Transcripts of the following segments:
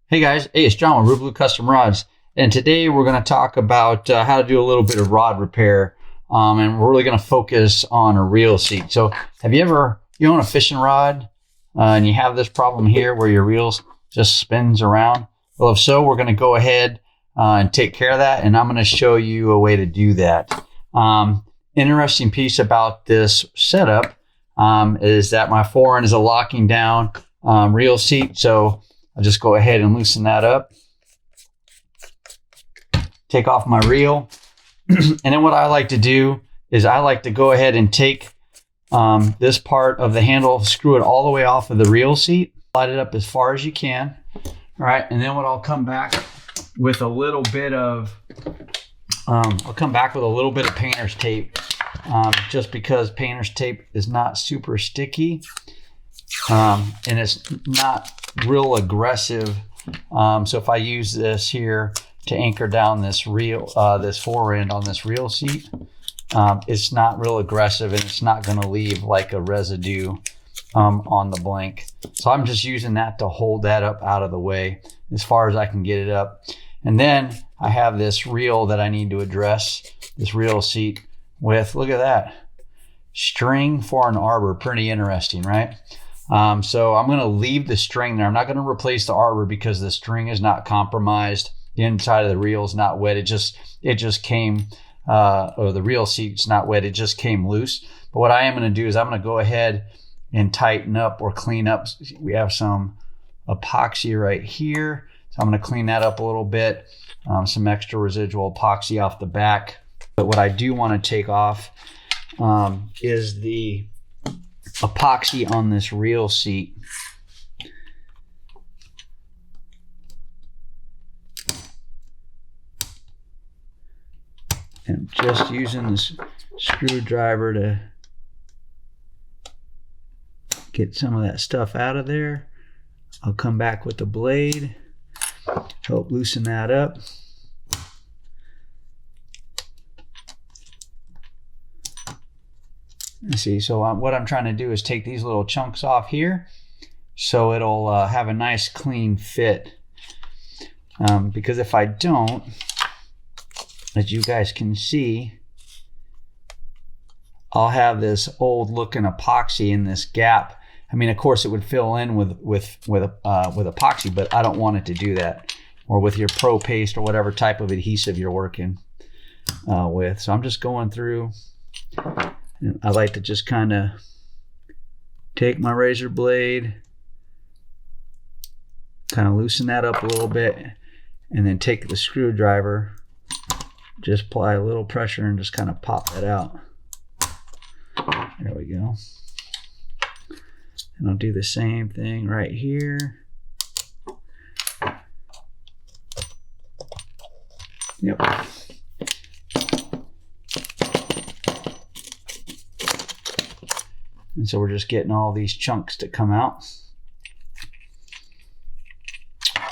Hey guys, it's John with ReelBlue Custom Rods, and today we're going to talk about how to do a little bit of rod repair, and we're really going to focus on a reel seat. So have you own a fishing rod and you have this problem here where your reels just spins around? Well, if so, we're going to go ahead and take care of that, and I'm going to show you a way to do that. Interesting piece about this setup is that my forend is a locking down reel seat, so I'll just go ahead and loosen that up. Take off my reel. And then what I like to do is I like to go ahead and take this part of the handle, screw it all the way off of the reel seat, slide it up as far as you can. All right, and then what I'll come back with a little bit of, painter's tape, just because painter's tape is not super sticky, and it's not real aggressive. So if I use this here to anchor down this forend on this reel seat, it's not real aggressive and it's not going to leave like a residue on the blank. So I'm just using that to hold that up out of the way as far as I can get it up. And then I have this reel that I need to address, this reel seat with, look at that, string for an arbor. Pretty interesting, right? So I'm going to leave the string there. I'm not going to replace the arbor because the string is not compromised. The inside of the reel is not wet. It just came, or the reel seat's not wet. It just came loose. But what I am going to do is I'm going to go ahead and tighten up or clean up. We have some epoxy right here. So I'm going to clean that up a little bit. Some extra residual epoxy off the back. But what I do want to take off is the epoxy on this reel seat. And just using this screwdriver to get some of that stuff out of there. I'll come back with the blade, help loosen that up. Let's see, so what I'm trying to do is take these little chunks off here so it'll have a nice clean fit. Because if I don't, as you guys can see, I'll have this old looking epoxy in this gap. I mean, of course it would fill in with epoxy, but I don't want it to do that, or with your pro paste or whatever type of adhesive you're working with. So I'm just going through. And I like to just kind of take my razor blade, kind of loosen that up a little bit, and then take the screwdriver, just apply a little pressure and just kind of pop that out. There we go. And I'll do the same thing right here. Yep. And so we're just getting all these chunks to come out.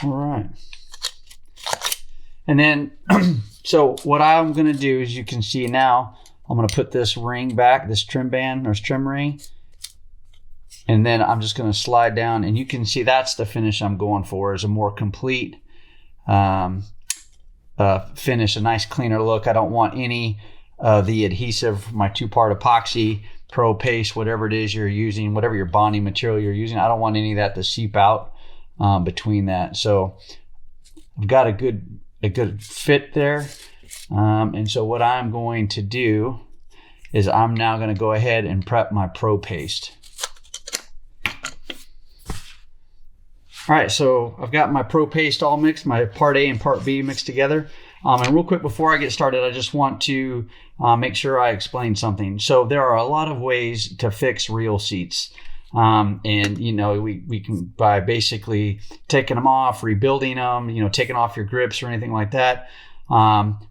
All right. And then, so what I'm going to do, as you can see now, I'm going to put this ring back, this trim band or trim ring. And then I'm just going to slide down, and you can see that's the finish I'm going for, is a more complete finish, a nice cleaner look. I don't want any of the adhesive, my two-part epoxy, pro paste, whatever it is you're using, whatever your bonding material you're using, I don't want any of that to seep out between that. So I've got a good fit there. And so what I'm going to do is I'm now going to go ahead and prep my pro paste. All right, so I've got my pro paste all mixed, my part A and part B mixed together. And real quick before I get started, I just want to make sure I explain something. So there are a lot of ways to fix reel seats. And you know, we can, by basically taking them off, rebuilding them, you know, taking off your grips or anything like that.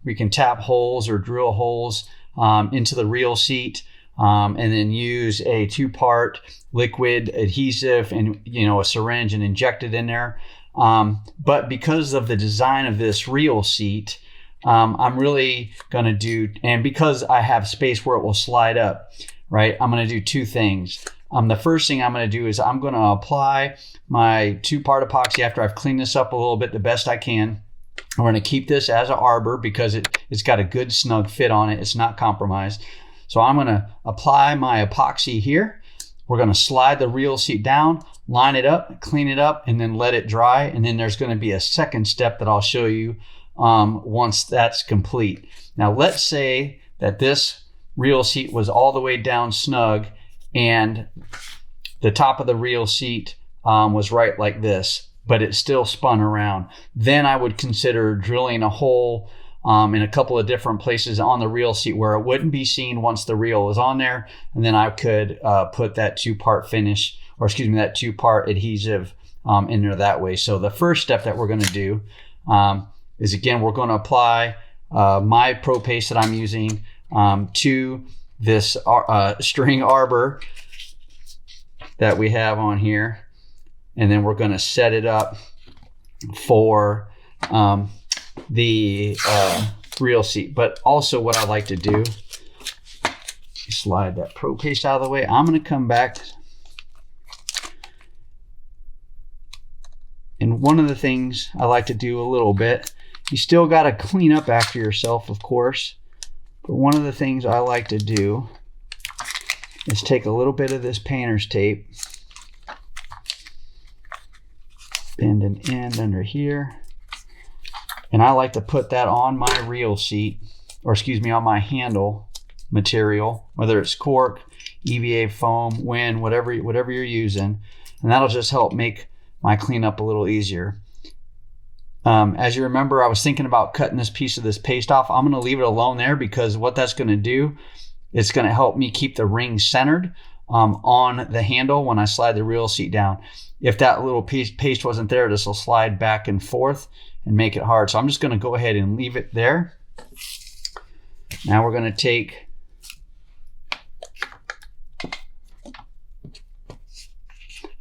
We can tap holes or drill holes into the reel seat, and then use a two-part liquid adhesive and, you know, a syringe and inject it in there. But because of the design of this reel seat, I'm really going to do, and because I have space where it will slide up, right, I'm going to do two things. the first thing I'm going to do is I'm going to apply my 2-part epoxy after I've cleaned this up a little bit the best I can. We're going to keep this as an arbor because it's got a good snug fit on it. It's not compromised. So I'm going to apply my epoxy here. We're going to slide the reel seat down, line it up, clean it up, and then let it dry. And then there's going to be a second step that I'll show you once that's complete. Now let's say that this reel seat was all the way down snug and the top of the reel seat was right like this, but it still spun around. Then I would consider drilling a hole in a couple of different places on the reel seat where it wouldn't be seen once the reel is on there. And then I could put that 2-part finish, or excuse me, that 2-part adhesive in there that way. So the first step that we're going to do is, again, we're going to apply my Pro Paste that I'm using to this string arbor that we have on here. And then we're going to set it up for the reel seat. But also what I like to do, slide that Pro Paste out of the way. I'm going to come back. And one of the things I like to do a little bit, you still got to clean up after yourself, of course. But one of the things I like to do is take a little bit of this painter's tape, bend an end under here, and I like to put that on my reel seat, or excuse me, on my handle material, whether it's cork, EVA foam, wind, whatever you're using, and that'll just help make my cleanup a little easier. As you remember, I was thinking about cutting this piece of this paste off. I'm going to leave it alone there because what that's going to do, it's going to help me keep the ring centered on the handle when I slide the reel seat down. If that little paste wasn't there, this will slide back and forth and make it hard. So I'm just going to go ahead and leave it there. Now we're going to take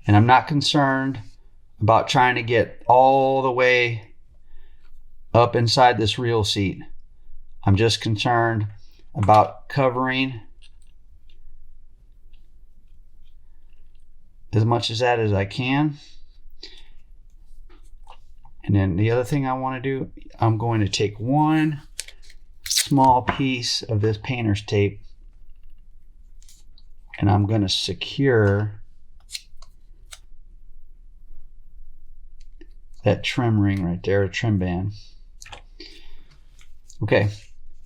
and I'm not concerned about trying to get all the way up inside this reel seat. I'm just concerned about covering as much of that as I can. And then the other thing I want to do, I'm going to take one small piece of this painter's tape and I'm going to secure that trim ring right there, a trim band. Okay,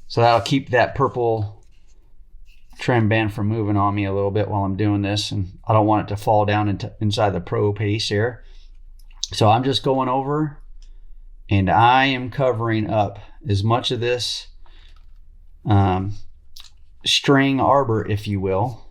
so that'll keep that purple trim band from moving on me a little bit while I'm doing this, and I don't want it to fall down inside the Pro Paste here. So I'm just going over and I am covering up as much of this string arbor, if you will,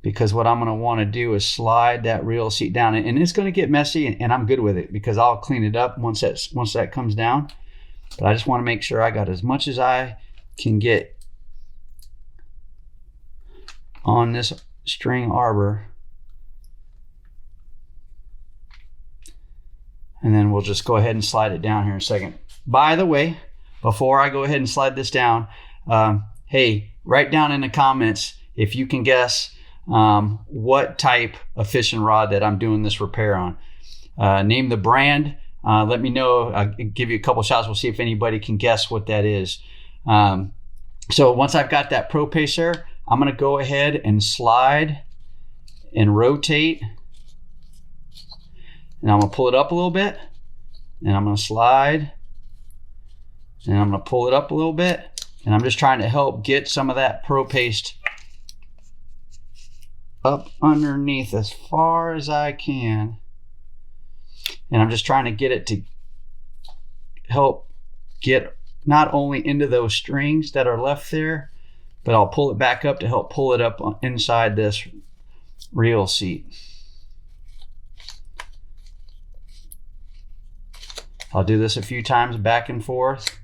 because what I'm going to want to do is slide that reel seat down, and it's going to get messy, and I'm good with it because I'll clean it up once that comes down. But I just want to make sure I got as much as I can get on this string arbor, and then we'll just go ahead and slide it down here in a second. By the way, before I go ahead and slide this down, hey, write down in the comments if you can guess what type of fishing rod that I'm doing this repair on. Name the brand. Let me know. I'll give you a couple shots. We'll see if anybody can guess what that is. So once I've got that Pro Paste there, I'm going to go ahead and slide and rotate. And I'm going to pull it up a little bit. And I'm going to slide. And I'm going to pull it up a little bit. And I'm just trying to help get some of that Pro Paste up underneath as far as I can. And I'm just trying to get it to help get not only into those strings that are left there, but I'll pull it back up to help pull it up inside this reel seat. I'll do this a few times back and forth.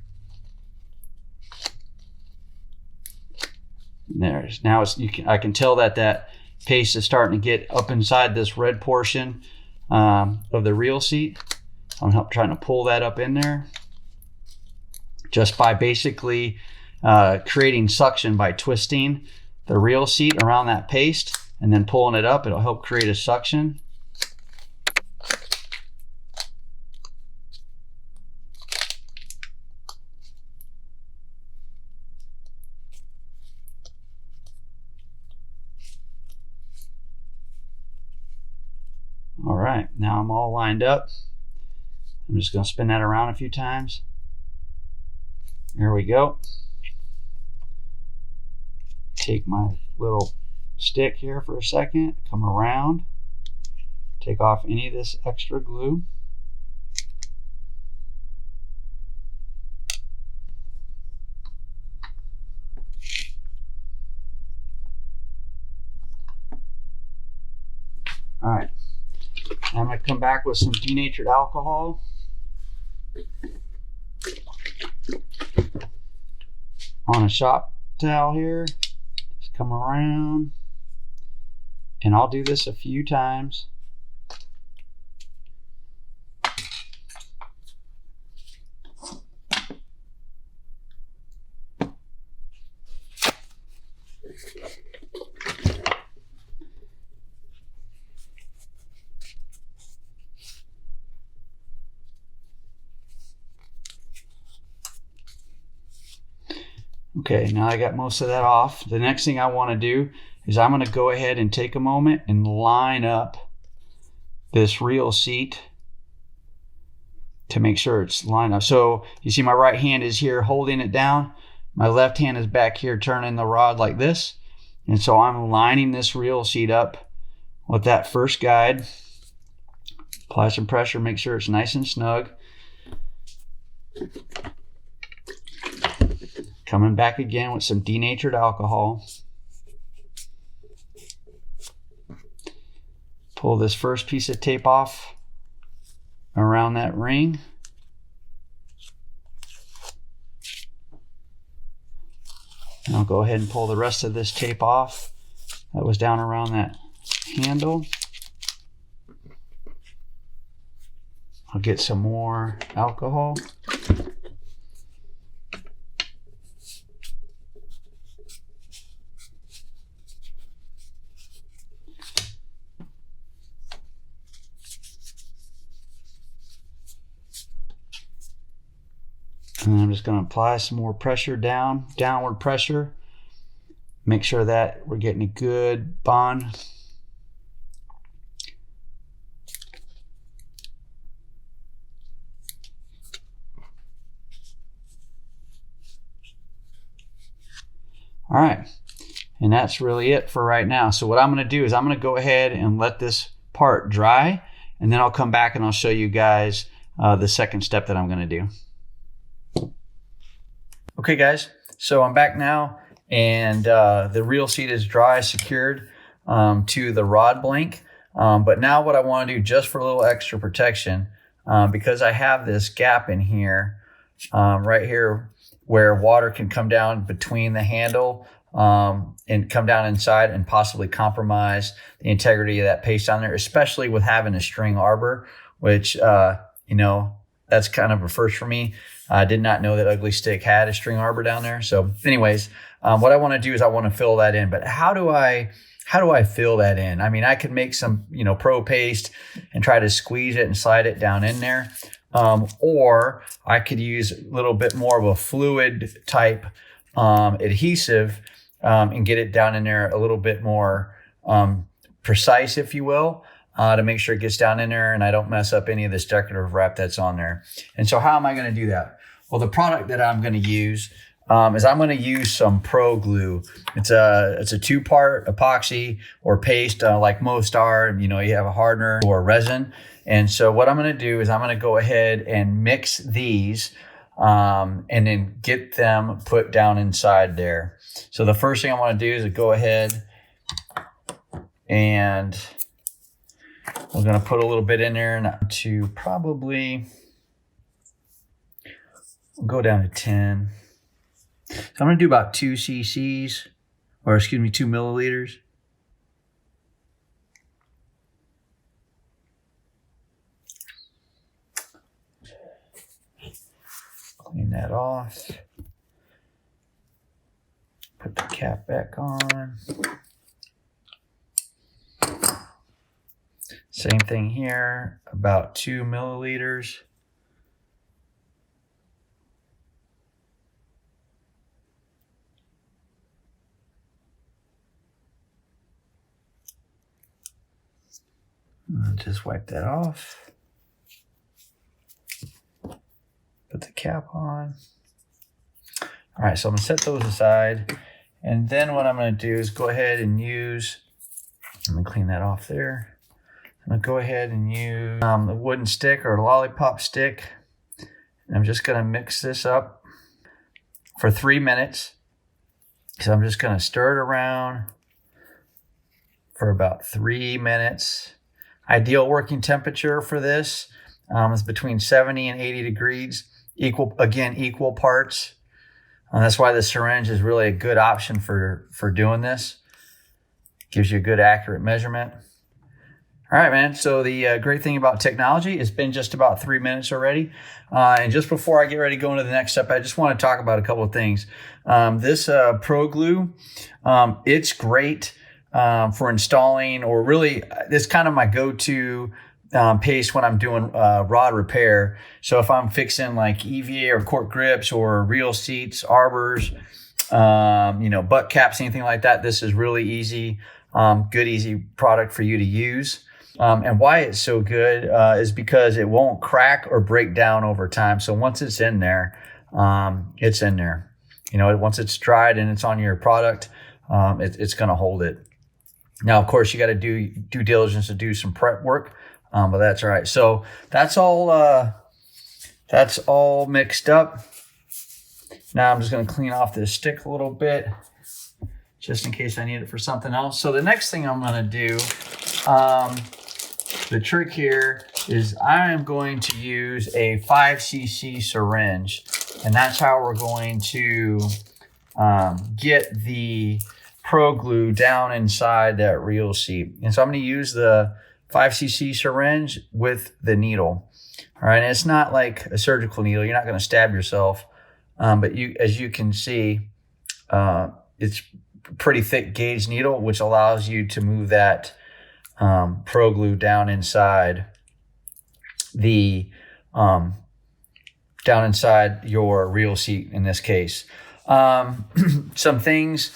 Now I can tell that paste is starting to get up inside this red portion of the reel seat. I'm trying to pull that up in there. just by basically creating suction by twisting the reel seat around that paste and then pulling it up. It'll help create a suction. All right, now I'm all lined up. I'm just going to spin that around a few times. There we go. Take my little stick here for a second, come around, take off any of this extra glue. All right, I'm going to come back with some denatured alcohol. On a shop towel here, just come around, and I'll do this a few times. Okay, now I got most of that off. The next thing I want to do is I'm going to go ahead and take a moment and line up this reel seat to make sure it's lined up. So you see my right hand is here holding it down. My left hand is back here turning the rod like this. And so I'm lining this reel seat up with that first guide. Apply some pressure, make sure it's nice and snug. Coming back again with some denatured alcohol. Pull this first piece of tape off around that ring. And I'll go ahead and pull the rest of this tape off that was down around that handle. I'll get some more alcohol. And I'm just going to apply some more pressure downward pressure. Make sure that we're getting a good bond. All right, and that's really it for right now. So what I'm going to do is I'm going to go ahead and let this part dry, and then I'll come back and I'll show you guys the second step that I'm going to do. Okay guys, so I'm back now, and the reel seat is dry, secured to the rod blank. But now what I want to do, just for a little extra protection, because I have this gap in here, right here, where water can come down between the handle and come down inside and possibly compromise the integrity of that paste on there, especially with having a string arbor, which, you know, that's kind of a first for me. I did not know that Ugly Stick had a string arbor down there. So anyways, what I want to do is I want to fill that in. But how do I fill that in? I mean, I could make some, you know, pro paste and try to squeeze it and slide it down in there. Or I could use a little bit more of a fluid type adhesive and get it down in there a little bit more precise, if you will. To make sure it gets down in there and I don't mess up any of this decorative wrap that's on there. And so how am I going to do that? Well, the product that I'm going to use is I'm going to use some Pro Glue. It's a two-part epoxy or paste like most are. You know, you have a hardener or resin. And so what I'm going to do is I'm going to go ahead and mix these and then get them put down inside there. So the first thing I want to do is go ahead and we're going to put a little bit in there and to probably go down to 10. So I'm going to do about 2 cc's, or excuse me, 2 milliliters. Clean that off. Put the cap back on. Same thing here, about 2 milliliters. And just wipe that off. Put the cap on. All right, so I'm gonna set those aside. And then what I'm gonna do is go ahead and use, let me clean that off there. I'm gonna go ahead and use a wooden stick or a lollipop stick. And I'm just gonna mix this up for 3 minutes. So I'm just gonna stir it around for about 3 minutes. Ideal working temperature for this is between 70 and 80 degrees. Equal parts. That's why the syringe is really a good option for doing this. Gives you a good accurate measurement. All right, man. So the great thing about technology, it's been just about 3 minutes already. And just before I get ready to go into the next step, I just want to talk about a couple of things. This Pro Glue, it's great for installing, or really, it's kind of my go-to paste when I'm doing rod repair. So if I'm fixing like EVA or cork grips or reel seats, arbors, butt caps, anything like that, this is really easy, good, easy product for you to use. And why it's so good is because it won't crack or break down over time. So once it's in there, it's in there. Once it's dried and it's on your product, it's going to hold it. Now, of course, you got to do due diligence to do some prep work. But that's all right. So that's all mixed up. Now I'm just going to clean off this stick a little bit, just in case I need it for something else. So the next thing I'm going to do, the trick here is I am going to use a 5cc syringe, and that's how we're going to get the Pro Glue down inside that reel seat. And so I'm going to use the 5cc syringe with the needle. All right, and it's not like a surgical needle. You're not going to stab yourself, but as you can see, it's pretty thick gauge needle, which allows you to move that Pro Glue down inside your reel seat in this case. Some things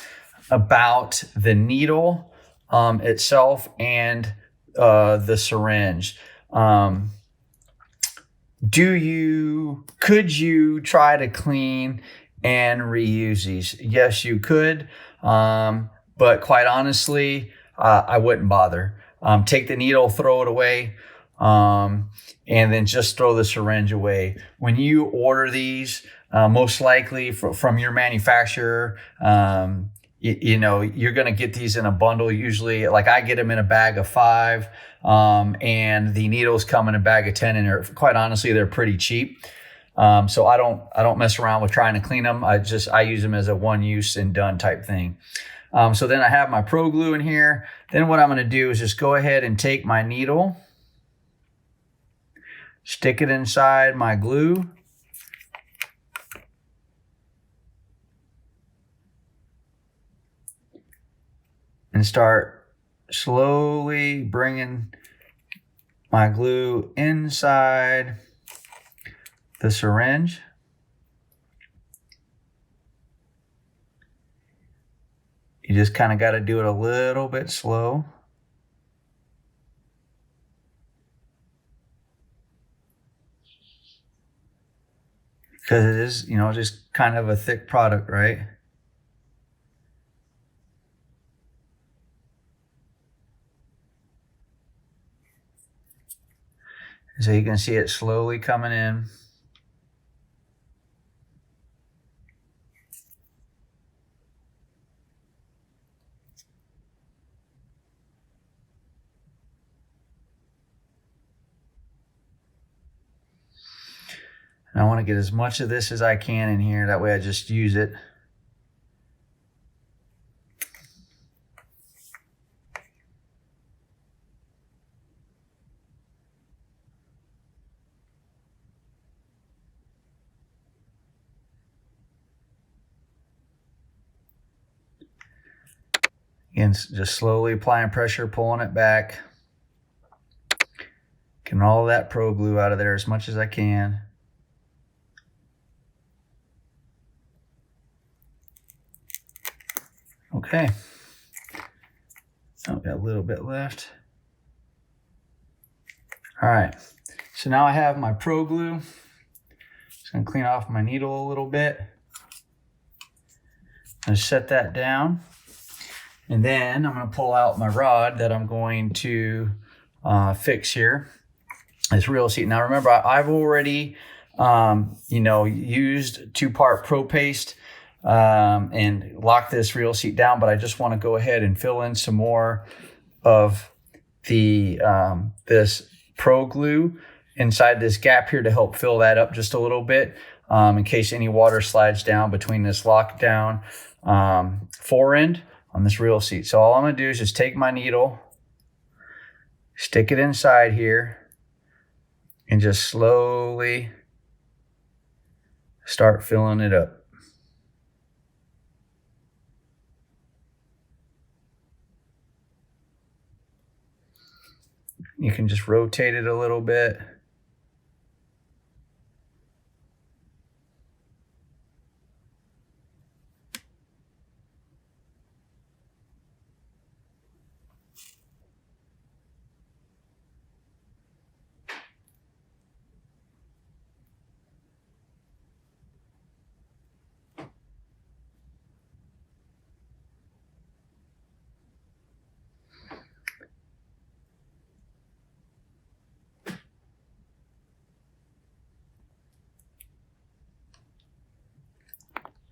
about the needle itself and the syringe. Could you try to clean and reuse these? Yes, you could. But quite honestly, I wouldn't bother. Take the needle, throw it away, and then just throw the syringe away. When you order these, most likely from your manufacturer, you're going to get these in a bundle. Usually, like I get them in a bag of 5, and the needles come in a bag of 10, and quite honestly, they're pretty cheap. So I don't mess around with trying to clean them. I use them as a one use and done type thing. So then I have my Pro Glue in here. Then what I'm going to do is just go ahead and take my needle, stick it inside my glue, and start slowly bringing my glue inside the syringe. You just kind of got to do it a little bit slow. Because it is, just kind of a thick product, right? So you can see it slowly coming in. And I want to get as much of this as I can in here. That way I just use it. Again, just slowly applying pressure, pulling it back. Getting all that Pro Glue out of there as much as I can. Okay. Oh, got a little bit left. All right. So now I have my Pro Glue. Just gonna clean off my needle a little bit. I'm gonna set that down. And then I'm going to pull out my rod that I'm going to fix here. This reel seat. Now remember, I've already, used 2-part Pro Paste and locked this reel seat down, but I just want to go ahead and fill in some more of the this Pro Glue inside this gap here to help fill that up just a little bit in case any water slides down between this lockdown fore end on this reel seat. So all I'm going to do is just take my needle, stick it inside here, and just slowly start filling it up. You can just rotate it a little bit.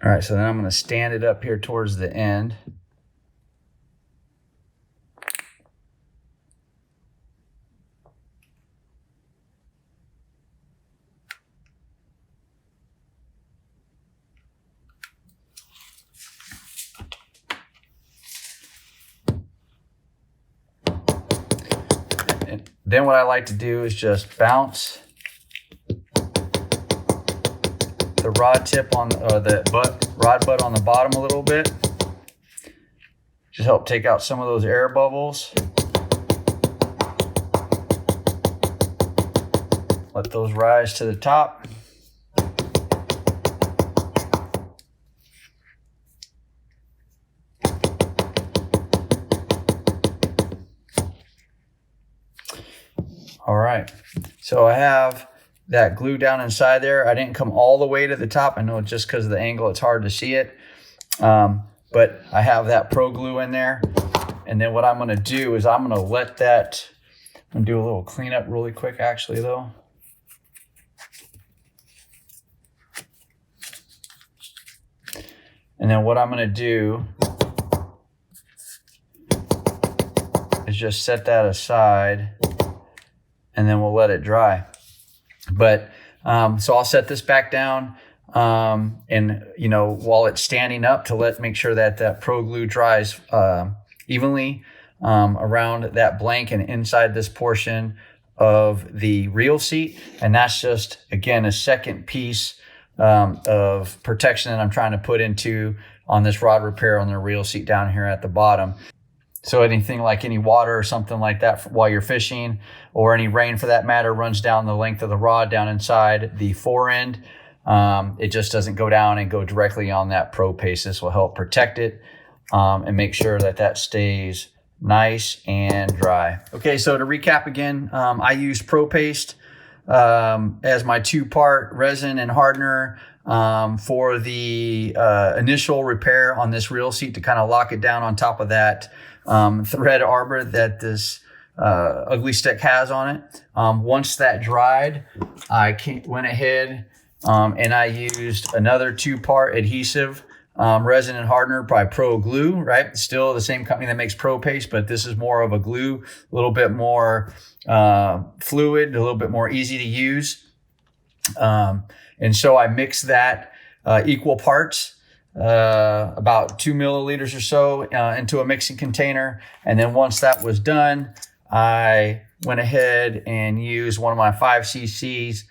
All right, so then I'm going to stand it up here towards the end. And then what I like to do is just bounce the rod tip on rod butt on the bottom a little bit. Just help take out some of those air bubbles. Let those rise to the top. All right, so I have that glue down inside there. I didn't come all the way to the top. I know just because of the angle, it's hard to see it. But I have that Pro Glue in there. And then what I'm going to do is I'm going to let that, I'm going to do a little cleanup really quick actually though. And then what I'm going to do is just set that aside and then we'll let it dry. But so I'll set this back down and while it's standing up to make sure that that Pro Glue dries evenly around that blank and inside this portion of the reel seat. And that's just, again, a second piece of protection that I'm trying to put into on this rod repair on the reel seat down here at the bottom. So anything like any water or something like that while you're fishing, or any rain for that matter, runs down the length of the rod down inside the fore end. It just doesn't go down and go directly on that Pro Paste. This will help protect it and make sure that that stays nice and dry. Okay, so to recap again, I used Pro Paste as my 2-part resin and hardener for the initial repair on this reel seat to kind of lock it down on top of that thread arbor that this ugly stick has on it. Once that dried, I went ahead and I used another 2-part adhesive resin and hardener by Pro Glue, right? Still the same company that makes Pro Paste, but this is more of a glue, a little bit more fluid, a little bit more easy to use. And so I mixed that equal parts, about 2 milliliters or so into a mixing container. And then once that was done, I went ahead and used one of my 5 cc's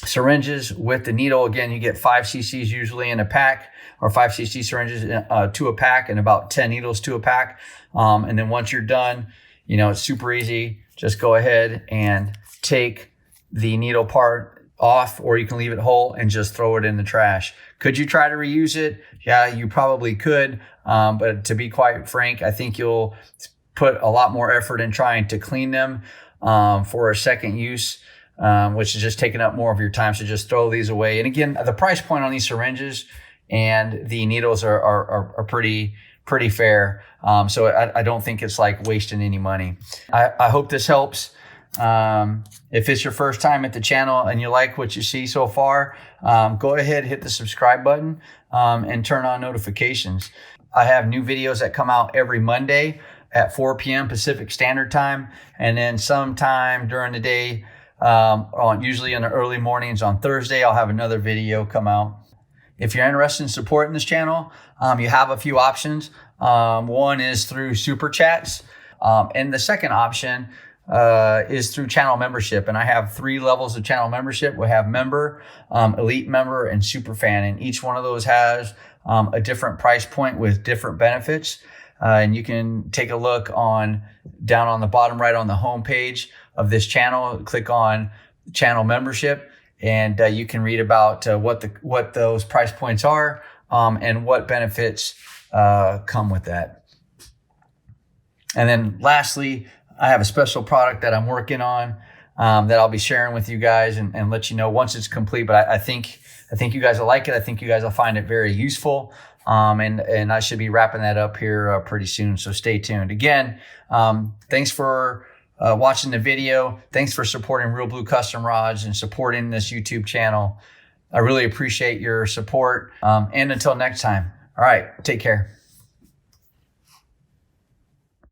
syringes with the needle. Again, you get 5 cc's usually in a pack, or 5 cc syringes to a pack, and about 10 needles to a pack. And then once you're done, it's super easy. Just go ahead and take the needle part off, or you can leave it whole and just throw it in the trash. Could you try to reuse it? Yeah, you probably could. But to be quite frank, I think you'll put a lot more effort in trying to clean them for a second use, which is just taking up more of your time. So just throw these away. And again, the price point on these syringes and the needles are pretty fair. So I don't think it's like wasting any money. I hope this helps. If it's your first time at the channel and you like what you see so far, go ahead, hit the subscribe button, and turn on notifications. I have new videos that come out every Monday at 4 p.m. Pacific Standard Time. And then sometime during the day, usually in the early mornings on Thursday, I'll have another video come out. If you're interested in supporting this channel, you have a few options. One is through Super Chats. And the second option is through channel membership. And I have 3 levels of channel membership. We have member, elite member, and super fan. And each one of those has a different price point with different benefits. And you can take a look down on the bottom right on the home page of this channel. Click on channel membership, and you can read about what those price points are and what benefits come with that. And then lastly, I have a special product that I'm working on that I'll be sharing with you guys and let you know once it's complete. But I think you guys will like it. I think you guys will find it very useful. And I should be wrapping that up here pretty soon. So stay tuned. Again, thanks for watching the video. Thanks for supporting ReelBlue Custom Rods and supporting this YouTube channel. I really appreciate your support. And until next time. All right. Take care.